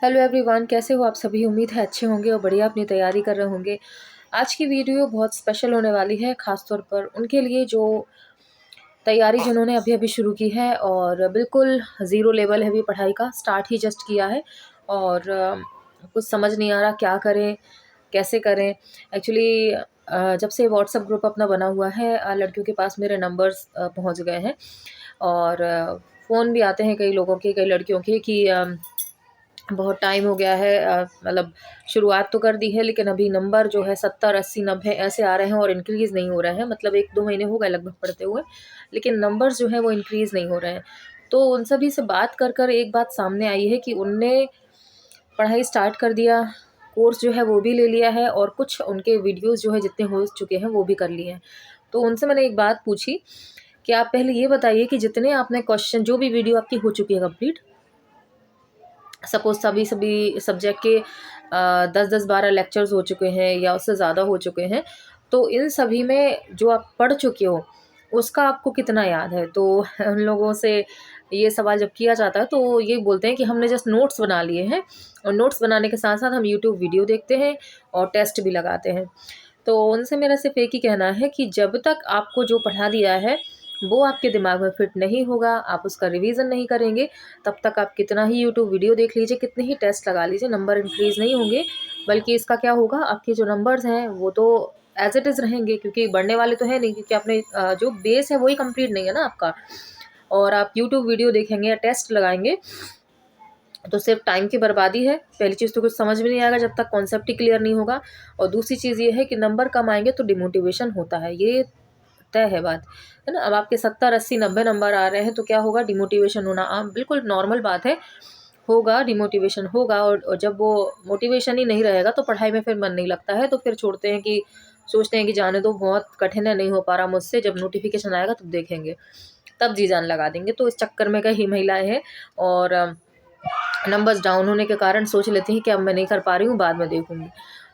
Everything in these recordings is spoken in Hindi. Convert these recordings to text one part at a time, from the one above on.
हेलो एवरीवन, कैसे हो आप सभी। उम्मीद है अच्छे होंगे और बढ़िया अपनी तैयारी कर रहे होंगे। आज की वीडियो बहुत स्पेशल होने वाली है, ख़ासतौर पर उनके लिए जो तैयारी जिन्होंने अभी अभी शुरू की है और बिल्कुल ज़ीरो लेवल है अभी पढ़ाई का, स्टार्ट ही जस्ट किया है और कुछ समझ नहीं आ रहा क्या करें, कैसे करें। एक्चुअली जब से व्हाट्सएप ग्रुप अपना बना हुआ है, लड़कियों के पास मेरे नंबर्स पहुंच गए हैं और फ़ोन भी आते हैं कई लोगों के, कई लड़कियों के कि बहुत टाइम हो गया है, मतलब शुरुआत तो कर दी है लेकिन अभी नंबर जो है 70, 80, 90 ऐसे आ रहे हैं और इंक्रीज़ नहीं हो रहे हैं। मतलब 1-2 महीने हो गए लगभग पढ़ते हुए, लेकिन नंबर्स जो हैं वो इंक्रीज़ नहीं हो रहे हैं। तो उन सभी से बात कर कर एक बात सामने आई है कि उनने पढ़ाई स्टार्ट कर दिया, कोर्स जो है वो भी ले लिया है और कुछ उनके वीडियोज़ जो है जितने हो चुके हैं वो भी कर लिए हैं। तो उनसे मैंने एक बात पूछी कि आप पहले ये बताइए कि जितने आपने क्वेश्चन, जो भी वीडियो आपकी हो चुकी है कंप्लीट, सपोज़ सभी सभी सब्जेक्ट के 10-10, 12 लेक्चर्स हो चुके हैं या उससे ज़्यादा हो चुके हैं, तो इन सभी में जो आप पढ़ चुके हो, उसका आपको कितना याद है? तो उन लोगों से ये सवाल जब किया जाता है, तो ये बोलते हैं कि हमने जस्ट नोट्स बना लिए हैं और नोट्स बनाने के साथ-साथ हम यूट्यूब वीडियो देखते हैं और टेस्ट भी लगाते हैं। तो उनसे मेरा सिर्फ़ एक ही कहना है कि जब तक आपको जो पढ़ा दिया है, वो आपके दिमाग में फिट नहीं होगा, आप उसका रिवीज़न नहीं करेंगे, तब तक आप कितना ही यूट्यूब वीडियो देख लीजिए, कितने ही टेस्ट लगा लीजिए, नंबर इंक्रीज़ नहीं होंगे। बल्कि इसका क्या होगा, आपके जो नंबर्स हैं वो तो एज़ इट इज़ रहेंगे, क्योंकि बढ़ने वाले तो है नहीं, क्योंकि आपने जो बेस है वही कंप्लीट नहीं है ना आपका। और आप यूट्यूब वीडियो देखेंगे या टेस्ट लगाएँगे तो सिर्फ टाइम की बर्बादी है। पहली चीज़ तो कुछ समझ में नहीं आएगा जब तक कॉन्सेप्ट ही क्लियर नहीं होगा, और दूसरी चीज़ ये है कि नंबर कम आएँगे तो डिमोटिवेशन होता है, ये तय है बात, है ना? अब आपके 70, 80, 90 नंबर आ रहे हैं तो क्या होगा, डिमोटिवेशन होना आम बिल्कुल नॉर्मल बात है, होगा डिमोटिवेशन होगा। और जब वो मोटिवेशन ही नहीं रहेगा तो पढ़ाई में फिर मन नहीं लगता है, तो फिर छोड़ते हैं कि सोचते हैं कि जाने दो, बहुत कठिन है, नहीं हो पा रहा मुझसे, जब नोटिफ़िकेशन आएगा तब देखेंगे, तब जी जान लगा देंगे। तो इस चक्कर में कई महिलाएँ हैं और नंबर्स डाउन होने के कारण सोच लेती हैं कि अब मैं नहीं कर पा रही हूँ, बाद में देखूँगी।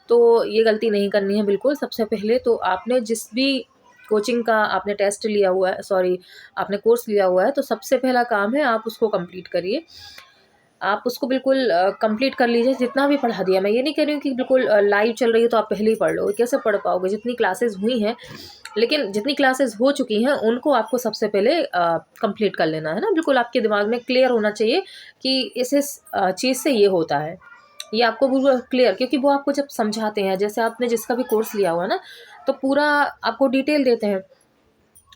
तो ये गलती नहीं करनी है बिल्कुल। सबसे पहले तो आपने जिस भी कोचिंग का आपने टेस्ट लिया हुआ है, सॉरी, आपने कोर्स लिया हुआ है, तो सबसे पहला काम है आप उसको कंप्लीट करिए। आप उसको बिल्कुल कंप्लीट कर लीजिए, जितना भी पढ़ा दिया। मैं ये नहीं कह रही हूँ कि बिल्कुल लाइव चल रही है तो आप पहले ही पढ़ लो, कैसे पढ़ पाओगे? जितनी क्लासेस हुई हैं, लेकिन जितनी क्लासेस हो चुकी हैं उनको आपको सबसे पहले कंप्लीट कर लेना है ना। बिल्कुल आपके दिमाग में क्लियर होना चाहिए कि इस चीज़ से ये होता है। ये आपको बिल्कुल क्लियर, क्योंकि वो आपको जब समझाते हैं, जैसे आपने जिसका भी कोर्स लिया हुआ है ना, तो पूरा आपको डिटेल देते हैं।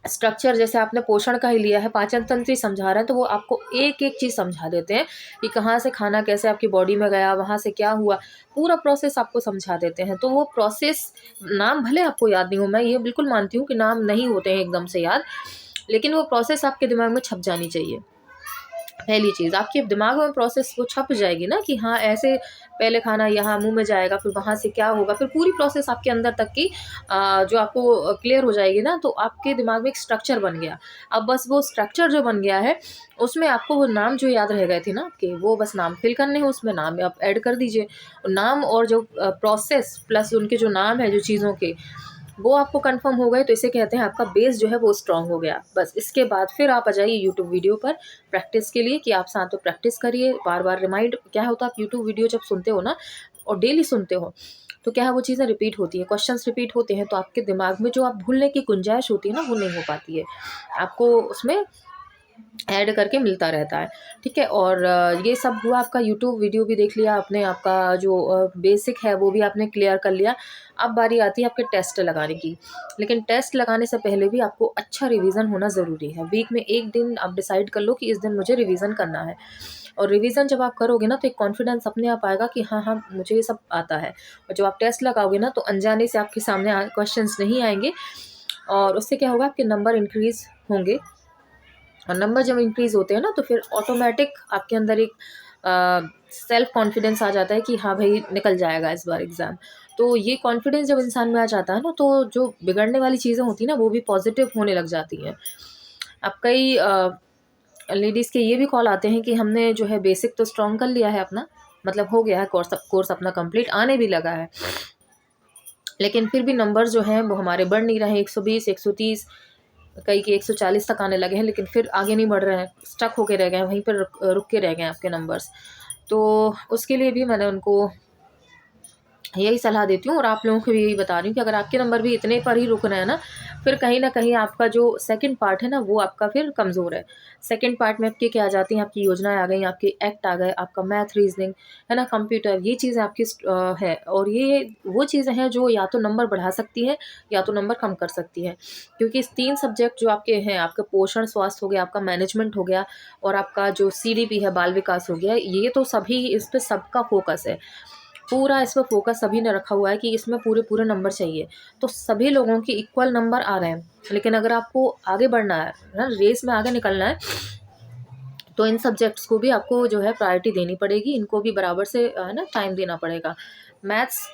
स्ट्रक्चर जैसे आपने पोषण का ही लिया है, पाचन तंत्र ही समझा रहे हैं, तो वो आपको एक-एक चीज़ समझा देते हैं कि कहाँ से खाना कैसे आपकी बॉडी में गया, वहाँ से क्या हुआ, पूरा प्रोसेस आपको समझा देते हैं। तो वो प्रोसेस, नाम भले आपको याद नहीं हो, मैं ये बिल्कुल मानती हूँ कि नाम नहीं होते हैं एकदम से याद, लेकिन वो प्रोसेस आपके दिमाग में छप जानी चाहिए। पहली चीज़, आपके दिमाग में प्रोसेस वो छप जाएगी ना कि हाँ, ऐसे पहले खाना यहाँ मुँह में जाएगा, फिर वहाँ से क्या होगा, फिर पूरी प्रोसेस आपके अंदर तक की जो आपको क्लियर हो जाएगी ना, तो आपके दिमाग में एक स्ट्रक्चर बन गया। अब बस वो स्ट्रक्चर जो बन गया है, उसमें आपको वो नाम जो याद रह गए थे ना आपके, वो बस नाम फिल करने हैं, उसमें नाम आप ऐड कर दीजिए। नाम और जो प्रोसेस प्लस उनके जो नाम है जो चीज़ों के, वो आपको कंफर्म हो गए, तो इसे कहते हैं आपका बेस जो है वो स्ट्रॉन्ग हो गया। बस इसके बाद फिर आप आ जाइए यूट्यूब वीडियो पर प्रैक्टिस के लिए, कि आप साथ में प्रैक्टिस करिए, बार-बार रिमाइंड, क्या होता है, आप यूट्यूब वीडियो जब सुनते हो ना और डेली सुनते हो, तो क्या है, वो चीज़ें रिपीट होती हैं, क्वेश्चंस रिपीट होते हैं, तो आपके दिमाग में जो आप भूलने की गुंजाइश होती है ना, वो नहीं हो पाती है। आपको उसमें ऐड करके मिलता रहता है, ठीक है? और ये सब हुआ, आपका यूट्यूब वीडियो भी देख लिया आपने, आपका जो बेसिक है वो भी आपने क्लियर कर लिया। अब बारी आती है आपके टेस्ट लगाने की। लेकिन टेस्ट लगाने से पहले भी आपको अच्छा रिवीजन होना ज़रूरी है। वीक में 1 दिन आप डिसाइड कर लो कि इस दिन मुझे रिवीजन करना है, और रिवीजन जब आप करोगे ना, तो एक कॉन्फिडेंस अपने आप आएगा कि हाँ, हाँ, मुझे ये सब आता है। और जब आप टेस्ट लगाओगे ना, तो अनजाने से आपके सामने क्वेश्चंस नहीं आएंगे, और उससे क्या होगा, आपके नंबर इंक्रीज़ होंगे। और नंबर जब इंक्रीज़ होते हैं ना, तो फिर ऑटोमेटिक आपके अंदर एक सेल्फ कॉन्फिडेंस आ जाता है कि हाँ भाई, निकल जाएगा इस बार एग्ज़ाम। तो ये कॉन्फिडेंस जब इंसान में आ जाता है ना, तो जो बिगड़ने वाली चीज़ें होती हैं ना, वो भी पॉजिटिव होने लग जाती हैं। अब कई लेडीज़ के ये भी कॉल आते हैं कि हमने जो है बेसिक तो स्ट्रॉन्ग कर लिया है अपना, मतलब हो गया है, कोर्स अपना कंप्लीट आने भी लगा है, लेकिन फिर भी नंबर्स जो हैं वो हमारे बढ़ नहीं रहे हैं। 120, 130, कई के 140 तक आने लगे हैं, लेकिन फिर आगे नहीं बढ़ रहे हैं, स्टक होके रह गए हैं, वहीं पर रुक रुक के रह गए हैं आपके नंबर्स। तो उसके लिए भी मैंने उनको यही सलाह देती हूँ और आप लोगों को भी यही बता रही हूँ कि अगर आपके नंबर भी इतने पर ही रुक रहे हैं ना, फिर कहीं न कहीं आपका जो सेकंड पार्ट है ना, वो आपका फिर कमज़ोर है। सेकंड पार्ट में आपकी क्या आ जाती हैं, आपकी योजनाएँ आ गई, आपके एक्ट आ गए, आपका मैथ, रीज़निंग, है ना, कंप्यूटर, ये चीज़ें आपकी है और ये वो चीज़ें हैं जो या तो नंबर बढ़ा सकती हैं या तो नंबर कम कर सकती हैं। क्योंकि इस 3 सब्जेक्ट जो आपके हैं, आपका पोषण, स्वास्थ्य हो गया, आपका मैनेजमेंट हो गया और आपका जो सीडीपी है, बाल विकास हो गया, ये तो सभी इस पे सबका फ़ोकस है। पूरा इस पे फ़ोकस सभी ने रखा हुआ है कि इसमें पूरे-पूरे नंबर चाहिए। तो सभी लोगों के इक्वल नंबर आ रहे हैं। लेकिन अगर आपको आगे बढ़ना है ना, रेस में आगे निकलना है, तो इन सब्जेक्ट्स को भी आपको जो है प्रायोरिटी देनी पड़ेगी। इनको भी बराबर से है ना टाइम देना पड़ेगा। मैथ्स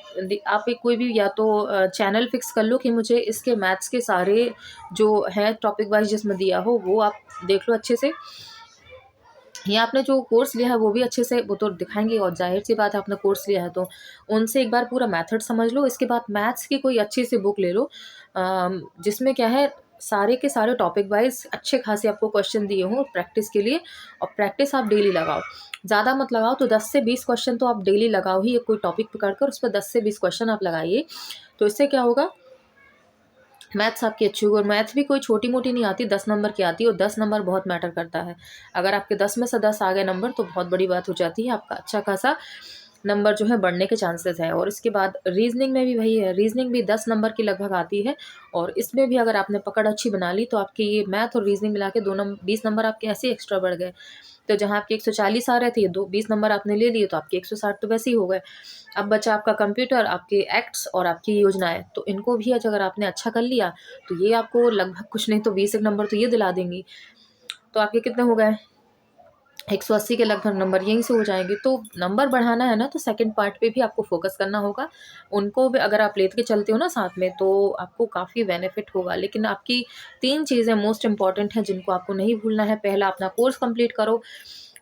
आप एक कोई भी या तो चैनल फ़िक्स कर लो कि मुझे इसके मैथ्स के सारे जो है टॉपिक वाइज़ जिसमें दिया हो, वो आप देख लो अच्छे से। या आपने जो कोर्स लिया है वो भी अच्छे से वो तो दिखाएँगे और ज़ाहिर-सी बात है आपने कोर्स लिया है तो उनसे एक बार पूरा मेथड समझ लो। इसके बाद मैथ्स की कोई अच्छी-सी बुक ले लो जिसमें क्या है सारे के सारे टॉपिक वाइज़ अच्छे खासे आपको क्वेश्चन दिए हों प्रैक्टिस के लिए और प्रैक्टिस आप डेली लगाओ। ज़्यादा मत लगाओ तो 10 से 20 क्वेश्चन तो आप डेली लगाओ ही, एक कोई टॉपिक पकड़ कर उस पे 10 से 20 क्वेश्चन आप लगाइए। तो इससे क्या होगा, मैथ्स आपकी अच्छी होगी और मैथ भी कोई छोटी-मोटी नहीं आती, 10 नंबर की आती है और 10 नंबर बहुत मैटर करता है। अगर आपके 10 में से 10 आ गए नंबर तो बहुत बड़ी बात हो जाती है, आपका अच्छा खासा नंबर जो है बढ़ने के चांसेस हैं। और इसके बाद रीज़निंग में भी वही है, रीज़निंग भी 10 नंबर की लगभग आती है और इसमें भी अगर आपने पकड़ अच्छी बना ली तो आपके ये मैथ और रीज़निंग मिला के 20 नंबर आपके ऐसे ही एक्स्ट्रा बढ़ गए। तो जहाँ आपके 140 आ रहे थे, 20 नंबर आपने ले लिए तो आपके 160 तो वैसे ही हो गए। अब बचा आपका कंप्यूटर, आपके एक्ट्स और आपकी योजनाएँ, तो इनको भी आज अगर आपने अच्छा कर लिया, तो ये आपको लगभग कुछ नहीं तो 20 एक नंबर तो ये दिला देंगी। तो आपके कितने हो गए? 180 के लगभग नंबर यहीं से हो जाएँगे। तो नंबर बढ़ाना है ना, तो सेकंड पार्ट पे भी आपको फ़ोकस करना होगा। उनको भी अगर आप लेके चलते हो ना साथ में, तो आपको काफ़ी बेनिफिट होगा। लेकिन आपकी 3 चीज़ें मोस्ट इम्पोर्टेंट हैं जिनको आपको नहीं भूलना है। पहला अपना कोर्स कंप्लीट करो,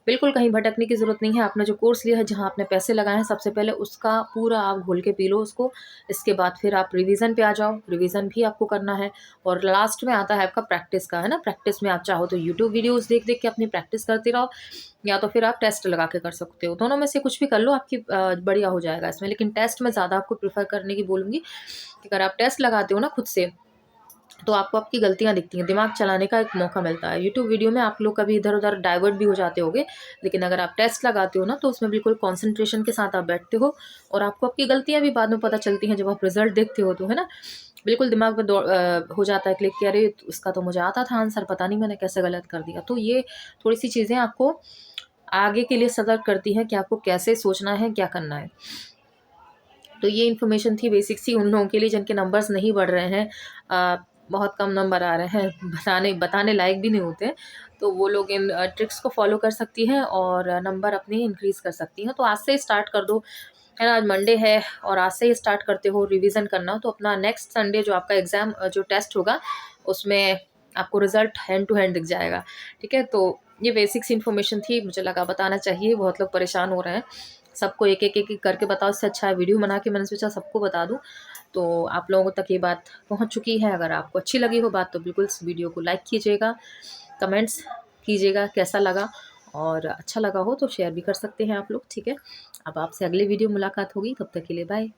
बिल्कुल कहीं भटकने की ज़रूरत नहीं है। आपने जो कोर्स लिया है, जहाँ आपने पैसे लगाए हैं, सबसे पहले उसका पूरा आप घोल के पी लो उसको। इसके बाद फिर आप रिवीज़न पे आ जाओ, रिवीज़न भी आपको करना है और लास्ट में आता है आपका प्रैक्टिस का, है ना? प्रैक्टिस में आप चाहो तो यूट्यूब वीडियोज़ देख-देख के अपनी प्रैक्टिस करते रहो या तो फिर आप टेस्ट लगा के कर सकते हो। दोनों में से कुछ भी कर लो, आपकी बढ़िया हो जाएगा इसमें। लेकिन टेस्ट मैं ज़्यादा आपको प्रेफ़र करने की बोलूँगी कि अगर आप टेस्ट लगाते हो ना खुद से, तो आपको आपकी गलतियाँ दिखती हैं, दिमाग चलाने का एक मौका मिलता है। यूट्यूब वीडियो में आप लोग कभी इधर-उधर डाइवर्ट भी हो जाते होंगे, लेकिन अगर आप टेस्ट लगाते हो ना, तो उसमें बिल्कुल कॉन्सन्ट्रेशन के साथ आप बैठते हो और आपको आपकी गलतियाँ भी बाद में पता चलती हैं जब आप रिज़ल्ट देखते हो तो, है ना? बिल्कुल दिमाग में हो जाता है क्लिक कि अरे! इसका तो मुझे आता था आंसर, पता नहीं मैंने कैसे गलत कर दिया। तो ये थोड़ी-सी चीज़ें आपको आगे के लिए सतर्क करती हैं कि आपको कैसे सोचना है, क्या करना है। तो ये इन्फॉर्मेशन थी बेसिक सी उन लोगों के लिए जिनके नंबर्स नहीं बढ़ रहे हैं, बहुत कम नंबर आ रहे हैं, बताने बताने लायक भी नहीं होते हैं, तो वो लोग इन ट्रिक्स को फ़ॉलो कर सकती हैं और नंबर अपने इंक्रीज़ कर सकती हैं। तो आज से स्टार्ट कर दो, है ना? आज मंडे है और आज से ही स्टार्ट करते हो रिवीज़न करना, तो अपना नेक्स्ट संडे जो आपका एग्ज़ाम जो टेस्ट होगा, उसमें आपको रिज़ल्ट हैंड टू हैंड दिख जाएगा, ठीक है? तो ये बेसिक सी इन्फॉर्मेशन थी, मुझे लगा बताना चाहिए, बहुत लोग परेशान हो रहे हैं। सबको एक-एक करके बताओ, इससे अच्छा है वीडियो बना के मैंने सोचा सबको बता दूँ। तो आप लोगों तक ये बात पहुँच चुकी है। अगर आपको अच्छी लगी हो बात तो बिल्कुल इस वीडियो को लाइक कीजिएगा, कमेंट्स कीजिएगा कैसा लगा और अच्छा लगा हो तो शेयर भी कर सकते हैं आप लोग, ठीक है? अब आपसे अगली वीडियो मुलाकात होगी, तब तक के लिए बाय।